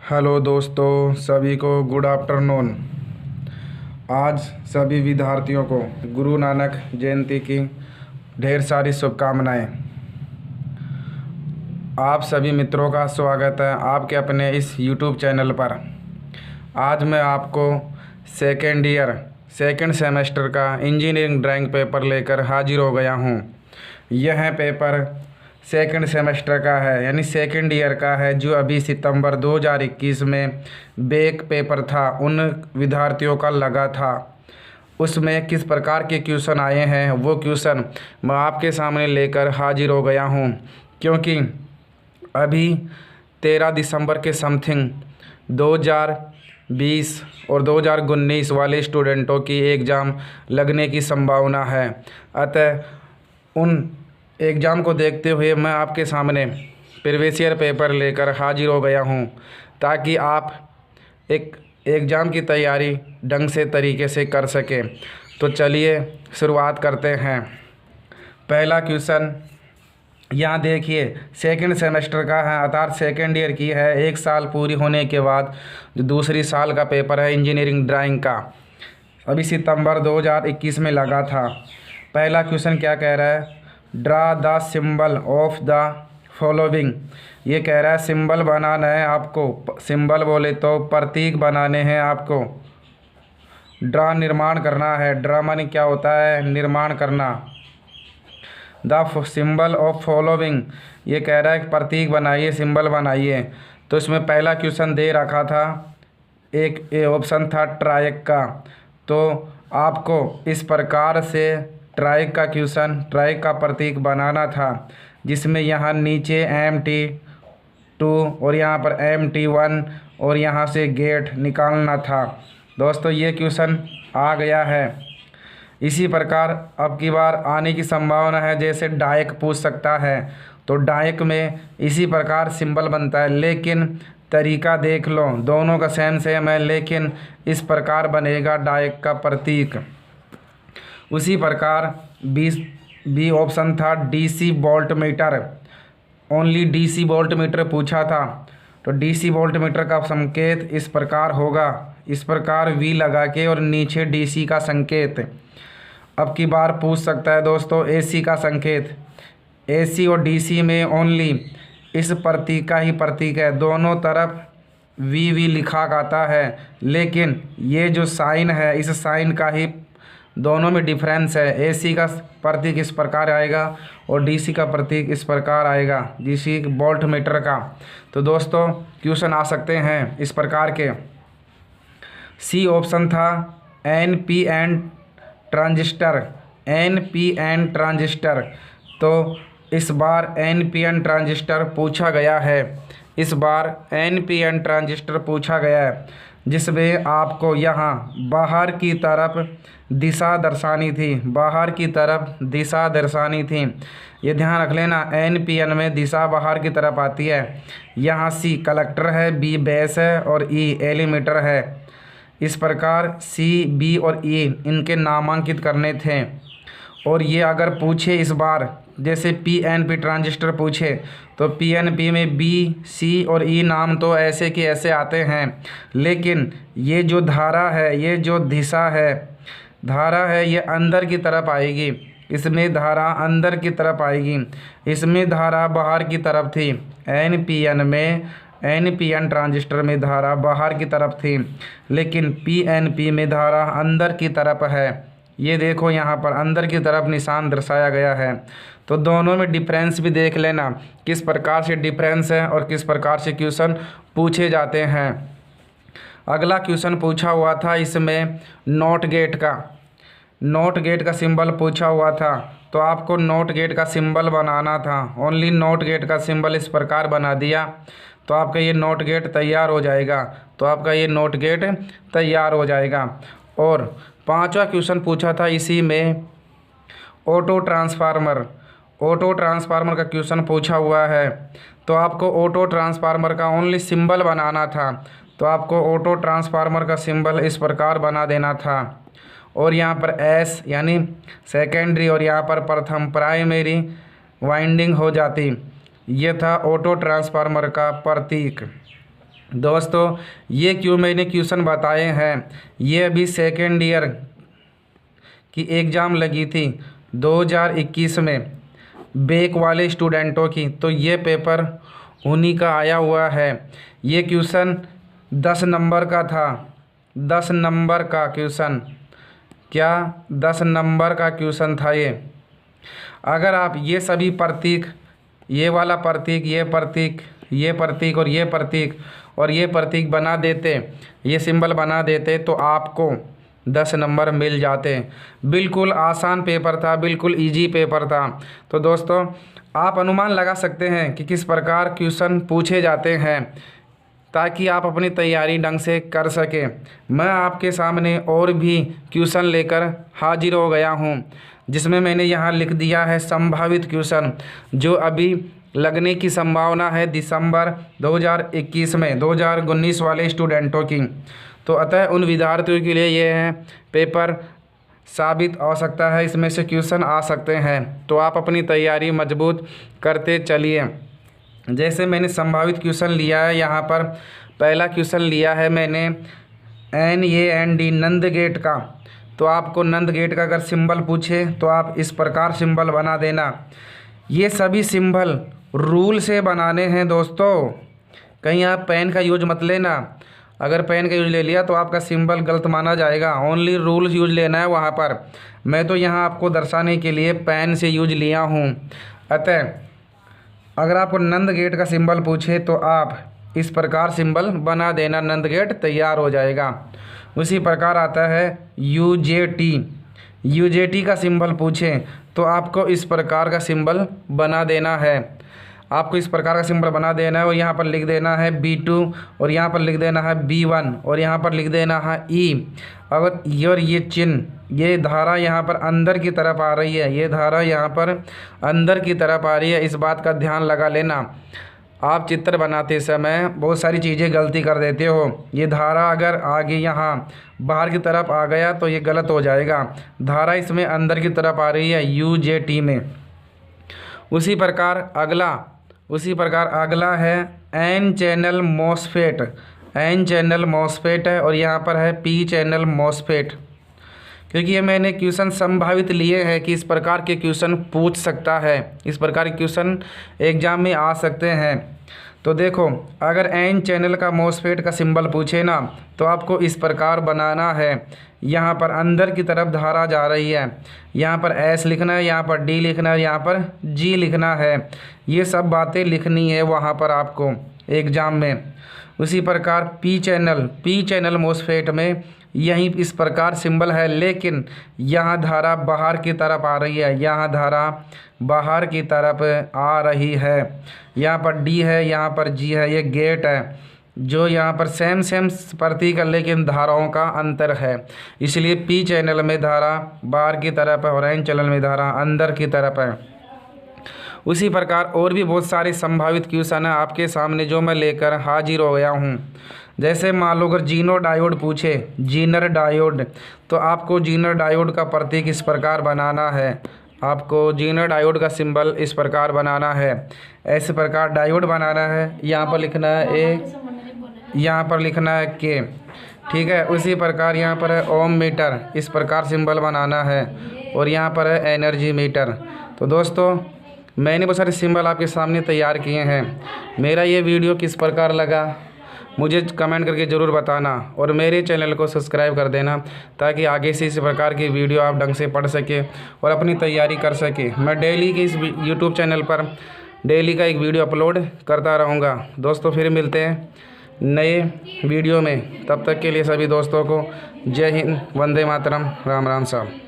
Hello दोस्तों, सभी को गुड आफ्टरनून। आज सभी विद्यार्थियों को गुरु नानक जयंती की ढेर सारी शुभकामनाएं। आप सभी मित्रों का स्वागत है आपके अपने इस यूट्यूब चैनल पर। आज मैं आपको सेकेंड सेमेस्टर का इंजीनियरिंग ड्राइंग पेपर लेकर हाजिर हो गया हूं। यह पेपर सेकंड सेमेस्टर का है, यानी सेकंड ईयर का है, जो अभी सितंबर 2021 में बैक पेपर था उन विद्यार्थियों का लगा था। उसमें किस प्रकार के क्वेश्चन आए हैं वो क्वेश्चन मैं आपके सामने लेकर हाजिर हो गया हूं, क्योंकि अभी 13 दिसंबर के समथिंग 2020 और 2019 वाले स्टूडेंटों की एग्ज़ाम लगने की संभावना है। अतः उन एग्ज़ाम को देखते हुए मैं आपके सामने प्रीवियस ईयर पेपर लेकर हाजिर हो गया हूं, ताकि आप एक एग्ज़ाम की तैयारी ढंग से तरीके से कर सकें। तो चलिए शुरुआत करते हैं। पहला क्वेश्चन यहाँ देखिए, सेकंड सेमेस्टर का है, अर्थात सेकंड ईयर की है। एक साल पूरी होने के बाद जो दूसरी साल का पेपर है इंजीनियरिंग ड्राइंग का, अभी सितंबर 2021 में लगा था। पहला क्वेश्चन क्या कह रहा है? Draw the symbol of the following. ये कह रहा है सिंबल बनाना है आपको। सिंबल बोले तो प्रतीक बनाने हैं आपको। ड्रा निर्माण करना है। ड्रा माने क्या होता है? निर्माण करना। द सिंबल ऑफ फॉलोइंग, ये कह रहा है प्रतीक बनाइए, सिंबल बनाइए। तो इसमें पहला क्वेश्चन दे रखा था, एक ए ऑप्शन था ट्राइक का। तो आपको इस प्रकार से ट्राइक का क्वेश्चन, ट्राइक का प्रतीक बनाना था, जिसमें यहाँ नीचे MT2 और यहाँ पर MT1 और यहाँ से गेट निकालना था। दोस्तों ये क्वेश्चन आ गया है। इसी प्रकार अब की बार आने की संभावना है, जैसे डायक पूछ सकता है, तो डायक में इसी प्रकार सिंबल बनता है, लेकिन तरीका देख लो, दोनों का सेम है, लेकिन इस प्रकार बनेगा डायक का प्रतीक। उसी प्रकार बी ऑप्शन था DC volt meter. Only DC volt meter पूछा था, तो DC वोल्ट मीटर का संकेत इस प्रकार होगा, इस प्रकार V लगा के और नीचे DC का संकेत। अब की बार पूछ सकता है दोस्तों AC का संकेत। AC और DC में ओनली इस प्रतीक का ही प्रतीक है, दोनों तरफ V लिखा आता है, लेकिन ये जो साइन है इस साइन का ही दोनों में डिफरेंस है। AC का प्रतीक इस प्रकार आएगा और DC का प्रतीक इस प्रकार आएगा, DC वोल्ट मीटर का। तो दोस्तों क्वेश्चन आ सकते हैं इस प्रकार के। C ऑप्शन था NPN ट्रांजिस्टर। NPN ट्रांजिस्टर, तो इस बार NPN ट्रांजिस्टर पूछा गया है। इस बार NPN ट्रांजिस्टर पूछा गया है, जिसमें आपको यहाँ बाहर की तरफ दिशा दर्शानी थी, बाहर की तरफ दिशा दर्शानी थी। ये ध्यान रख लेना, NPN में दिशा बाहर की तरफ आती है। यहाँ C कलेक्टर है, B बेस है और E एलीमीटर है। इस प्रकार C, B और E इनके नामांकित करने थे। और ये अगर पूछे इस बार, जैसे PNP ट्रांजिस्टर पूछे, तो PNP में B, C और E नाम तो ऐसे के ऐसे आते हैं, लेकिन ये जो धारा है, ये जो दिशा है, धारा है, ये अंदर की तरफ आएगी। इसमें धारा अंदर की तरफ आएगी, इसमें धारा बाहर की तरफ थी। NPN ट्रांजिस्टर में धारा बाहर की तरफ थी, लेकिन PNP में धारा अंदर की तरफ है। ये देखो यहाँ पर अंदर की तरफ निशान दर्शाया गया है। तो दोनों में डिफरेंस भी देख लेना, किस प्रकार से डिफरेंस है और किस प्रकार से क्वेश्चन पूछे जाते हैं। अगला क्वेश्चन पूछा हुआ था इसमें नॉट गेट का सिंबल पूछा हुआ था, तो आपको नॉट गेट का सिंबल बनाना था। ओनली नॉट गेट का सिंबल इस प्रकार बना दिया, तो आपका ये नॉट गेट तैयार हो जाएगा। तो आपका ये नॉट गेट तैयार हो जाएगा। और पांचवा क्वेश्चन पूछा था इसी में ऑटो ट्रांसफार्मर का क्वेश्चन पूछा हुआ है, तो आपको ऑटो ट्रांसफार्मर का ओनली सिंबल बनाना था। तो आपको ऑटो ट्रांसफार्मर का सिंबल इस प्रकार बना देना था, और यहाँ पर S यानी सेकेंडरी और यहाँ पर प्रथम प्राइमरी वाइंडिंग हो जाती। ये था ऑटो ट्रांसफार्मर का प्रतीक। दोस्तों ये क्यों मैंने क्वेश्चन बताए हैं, ये अभी सेकेंड ईयर की एग्ज़ाम लगी थी 2021 में बैक वाले स्टूडेंटों की, तो ये पेपर उन्हीं का आया हुआ है। ये क्वेश्चन 10 नंबर का था, 10 नंबर का क्वेश्चन, क्या 10 नंबर का क्वेश्चन था ये। अगर आप ये सभी प्रतीक, ये वाला प्रतीक, ये प्रतीक, ये प्रतीक और ये प्रतीक और ये प्रतीक बना देते, ये सिंबल बना देते, तो आपको 10 नंबर मिल जाते। बिल्कुल आसान पेपर था, बिल्कुल इजी पेपर था। तो दोस्तों आप अनुमान लगा सकते हैं कि किस प्रकार क्वेश्चन पूछे जाते हैं, ताकि आप अपनी तैयारी ढंग से कर सकें। मैं आपके सामने और भी क्वेश्चन लेकर हाजिर हो गया हूं, जिसमें मैंने यहाँ लिख दिया है संभावित क्वेश्चन जो अभी लगने की संभावना है दिसंबर 2021 में 2019 वाले स्टूडेंटों की। तो अतः उन विद्यार्थियों के लिए ये है पेपर साबित हो सकता है, इसमें से क्वेश्चन आ सकते हैं। तो आप अपनी तैयारी मजबूत करते चलिए। जैसे मैंने संभावित क्वेश्चन लिया है, यहाँ पर पहला क्वेश्चन लिया है मैंने NAND नंद गेट का। तो आपको नंद गेट का अगर सिंबल पूछे तो आप इस प्रकार सिंबल बना देना। ये सभी सिंबल रूल से बनाने हैं दोस्तों, कहीं आप पेन का यूज मत लेना। अगर पेन का यूज ले लिया तो आपका सिंबल गलत माना जाएगा। ओनली रूल्स यूज लेना है वहाँ पर। मैं तो यहाँ आपको दर्शाने के लिए पेन से यूज लिया हूँ। अतः अगर आपको नंद गेट का सिंबल पूछे तो आप इस प्रकार सिंबल बना देना, नंद गेट तैयार हो जाएगा। उसी प्रकार आता है UJT का सिंबल पूछे तो आपको इस प्रकार का सिंबल बना देना है। आपको इस प्रकार का सिंबल बना देना है और यहाँ पर लिख देना है B2 और यहाँ पर लिख देना है B1 और यहाँ पर लिख देना है E। अगर ये चिन्ह, ये धारा यहाँ पर अंदर की तरफ आ रही है, ये धारा यहाँ पर अंदर की तरफ आ रही है, इस बात का ध्यान लगा लेना। आप चित्र बनाते समय बहुत सारी चीज़ें गलती कर देते हो। ये धारा अगर आगे यहाँ बाहर की तरफ आ गया तो ये गलत हो जाएगा। धारा इसमें अंदर की तरफ आ रही है UJT में। उसी प्रकार अगला है N channel MOSFET। N channel MOSFET है और यहाँ पर है P चैनल MOSFET। क्योंकि ये मैंने क्वेश्चन संभावित लिए हैं कि इस प्रकार के क्वेश्चन पूछ सकता है, इस प्रकार के क्वेश्चन एग्जाम में आ सकते हैं। तो देखो, अगर N चैनल का MOSFET का सिंबल पूछे ना तो आपको इस प्रकार बनाना है। यहाँ पर अंदर की तरफ धारा जा रही है, यहाँ पर S लिखना है, यहाँ पर D लिखना है, यहाँ पर G लिखना है। ये सब बातें लिखनी है वहाँ पर आपको एग्ज़ाम में। उसी प्रकार P चैनल MOSFET में यहीं इस प्रकार सिंबल है, लेकिन यहाँ धारा बाहर की तरफ आ रही है, यहाँ धारा बाहर की तरफ आ रही है। यहाँ पर D है, यहाँ पर G है, ये गेट है। जो यहाँ पर सेम प्रतीक है लेकिन धाराओं का अंतर है, इसलिए P चैनल में धारा बाहर की तरफ है और N चैनल में धारा अंदर की तरफ है। उसी प्रकार और भी बहुत सारे संभावित क्वेश्चन है आपके सामने जो मैं लेकर हाजिर हो गया हूँ। जैसे मान लो अगर जीनर डायोड पूछे, जीनर डायोड, तो आपको जीनर डायोड का प्रतीक इस प्रकार बनाना है। आपको जीनर डायोड का सिंबल इस प्रकार बनाना है, ऐसे प्रकार डायोड बनाना है। यहाँ पर लिखना है A, यहाँ पर लिखना है K, ठीक है। उसी प्रकार यहाँ पर है ओम मीटर, इस प्रकार सिंबल बनाना है और यहाँ पर है एनर्जी मीटर। तो दोस्तों मैंने बहुत सारे सिंबल आपके सामने तैयार किए हैं। मेरा ये वीडियो किस प्रकार लगा मुझे कमेंट करके ज़रूर बताना और मेरे चैनल को सब्सक्राइब कर देना, ताकि आगे से इस प्रकार की वीडियो आप ढंग से पढ़ सके और अपनी तैयारी कर सके। मैं डेली के इस यूट्यूब चैनल पर डेली का एक वीडियो अपलोड करता रहूँगा। दोस्तों फिर मिलते हैं नए वीडियो में, तब तक के लिए सभी दोस्तों को जय हिंद, वंदे मातरम, राम राम साहब।